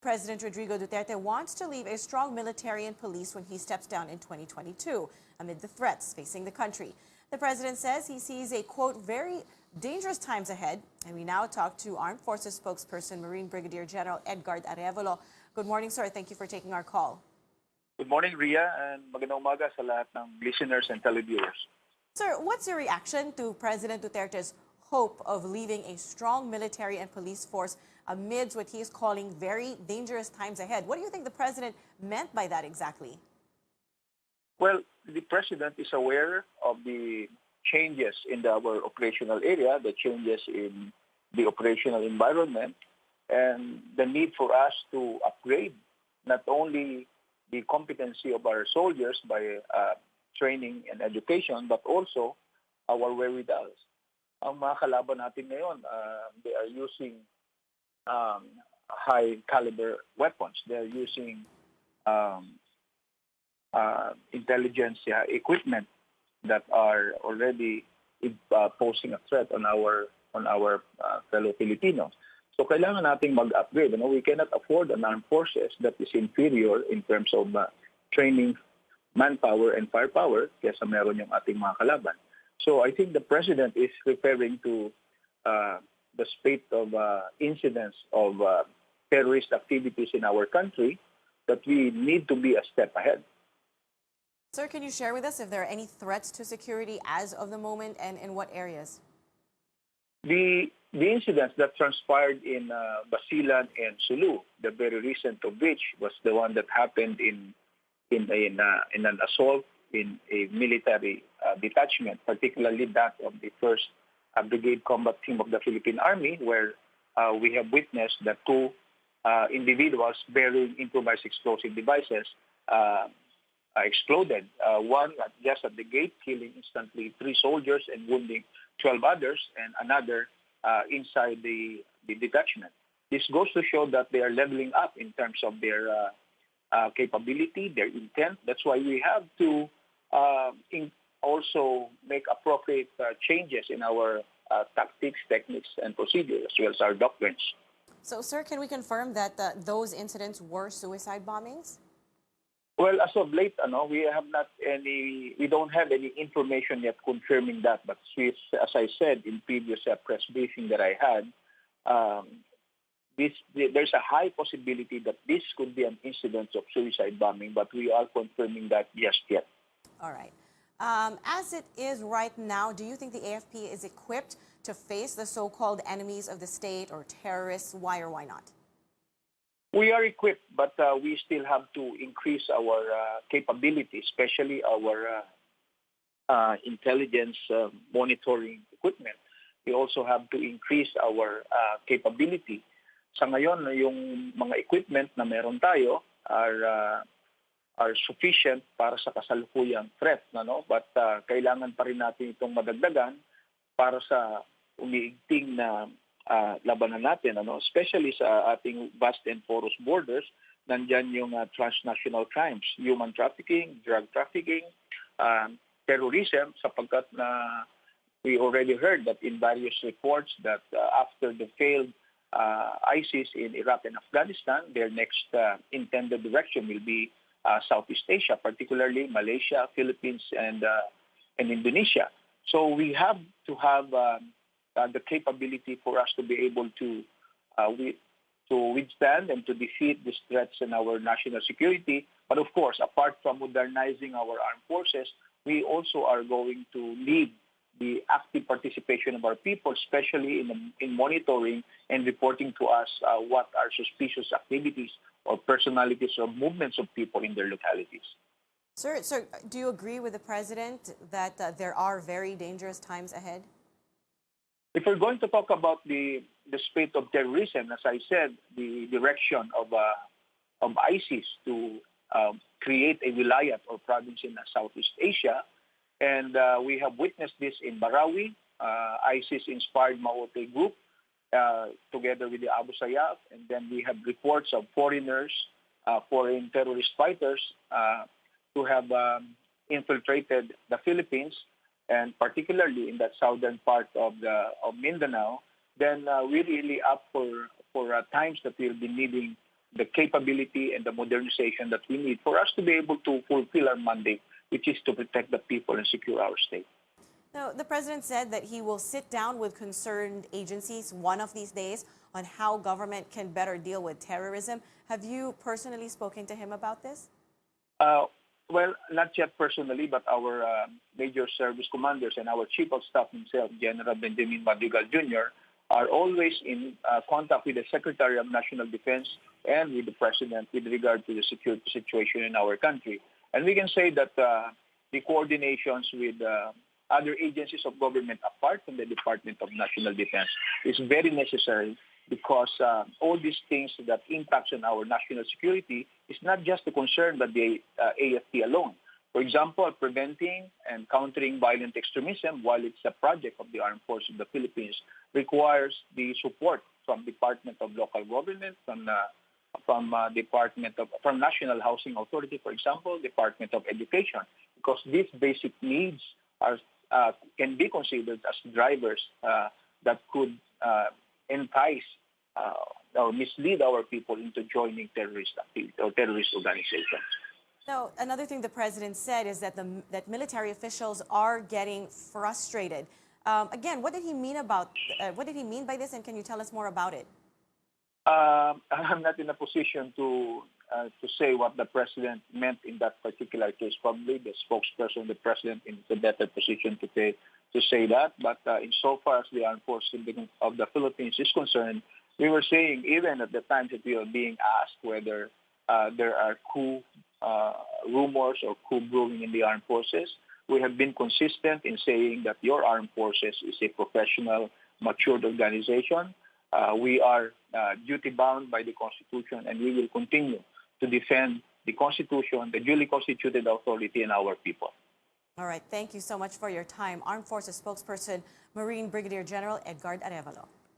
President Rodrigo Duterte wants to leave a strong military and police when he steps down in 2022 amid the threats facing the country. The president says he sees a, quote, very dangerous times ahead. And we now talk to Armed Forces spokesperson, Marine Brigadier General Edgard Arevalo. Good morning, sir. Thank you for taking our call. Good morning, Ria, and magandang umaga sa lahat ng listeners and televiewers. Sir, what's your reaction to President Duterte's hope of leaving a strong military and police force amidst what he is calling very dangerous times ahead? What do you think the president meant by that exactly? Well, the president is aware of the changes in our operational area, the changes in the operational environment, and the need for us to upgrade not only the competency of our soldiers by training and education, but also our wherewithals. Ang mga kalaban natin ngayon, they are using high caliber weapons. They are using intelligence equipment that are already posing a threat on our fellow Filipinos. So kailangan nating mag-upgrade. We cannot afford an armed forces that is inferior in terms of training, manpower, and firepower kaysa meron yung ating mga kalaban. So I think the president is referring to the spate of incidents of terrorist activities in our country, that we need to be a step ahead. Sir, can you share with us if there are any threats to security as of the moment and in what areas? The incidents that transpired in Basilan and Sulu, the very recent of which was the one that happened in an assault in a military detachment, particularly that of the 1st Brigade Combat Team of the Philippine Army, where we have witnessed that two individuals bearing improvised explosive devices exploded. One just at the gate, killing instantly 3 soldiers and wounding 12 others, and another inside the detachment. This goes to show that they are leveling up in terms of their capability, their intent. That's why we have to also make appropriate changes in our tactics, techniques, and procedures, as well as our doctrines. So, sir, can we confirm that those incidents were suicide bombings? Well, as of late, we don't have any information yet confirming that. But as I said in previous press briefing that I had, there's a high possibility that this could be an incident of suicide bombing, but we are confirming that just yet. All right. As it is right now, do you think the AFP is equipped to face the so-called enemies of the state or terrorists? Why or why not? We are equipped, but we still have to increase our capability, especially our intelligence monitoring equipment. We also have to increase our capability. Sa ngayon, yung mga equipment na meron tayo are sufficient para sa kasalukuyang threat, but kailangan pa rin natin itong madagdagan para sa umiigting na labanan natin, especially sa ating vast and porous borders. Nandyan yung transnational crimes, human trafficking, drug trafficking, terrorism, sapagkat na we already heard that in various reports that after the failed ISIS in Iraq and Afghanistan, their next intended direction will be Southeast Asia, particularly Malaysia, Philippines, and Indonesia. So we have to have the capability for us to be able to withstand and to defeat these threats in our national security. But of course, apart from modernizing our armed forces, we also are going to lead the active participation of our people, especially in monitoring and reporting to us what are suspicious activities or personalities or movements of people in their localities. Sir, do you agree with the president that there are very dangerous times ahead? If we're going to talk about the spate of terrorism, as I said, the direction of ISIS to create a wilayat or province in Southeast Asia, and we have witnessed this in Marawi, ISIS-inspired Maote group, together with the Abu Sayyaf, and then we have reports of foreigners, foreign terrorist fighters, who have infiltrated the Philippines, and particularly in that southern part of Mindanao. Then we're really up for times that we'll be needing the capability and the modernization that we need for us to be able to fulfill our mandate, which is to protect the people and secure our state. Now, the president said that he will sit down with concerned agencies one of these days on how government can better deal with terrorism. Have you personally spoken to him about this? Well, not yet personally, but our major service commanders and our chief of staff himself, General Benjamin Madrigal Jr., are always in contact with the Secretary of National Defense and with the President with regard to the security situation in our country. And we can say that the coordinations with other agencies of government apart from the Department of National Defense is very necessary, because all these things that impacts on our national security is not just the concern of the AFP alone. For example, preventing and countering violent extremism, while it's a project of the Armed Forces of the Philippines, requires the support from Department of Local Government, from National Housing Authority, for example, Department of Education, because these basic needs are can be considered as drivers that could entice or mislead our people into joining terrorist activity or terrorist organizations. Now, another thing the president said is that that military officials are getting frustrated. Again, what did he mean by this, and can you tell us more about it? I'm not in a position to say what the president meant in that particular case. Probably the spokesperson, the president, is in a better position to say that. But insofar as the Armed Forces of the Philippines is concerned, we were saying, even at the time that we were being asked whether there are coup rumors or coup brewing in the armed forces, we have been consistent in saying that your armed forces is a professional, matured organization. We are duty-bound by the Constitution, and we will continue to defend the Constitution, the duly constituted authority, and our people. All right. Thank you so much for your time. Armed Forces spokesperson, Marine Brigadier General Edgar Arevalo.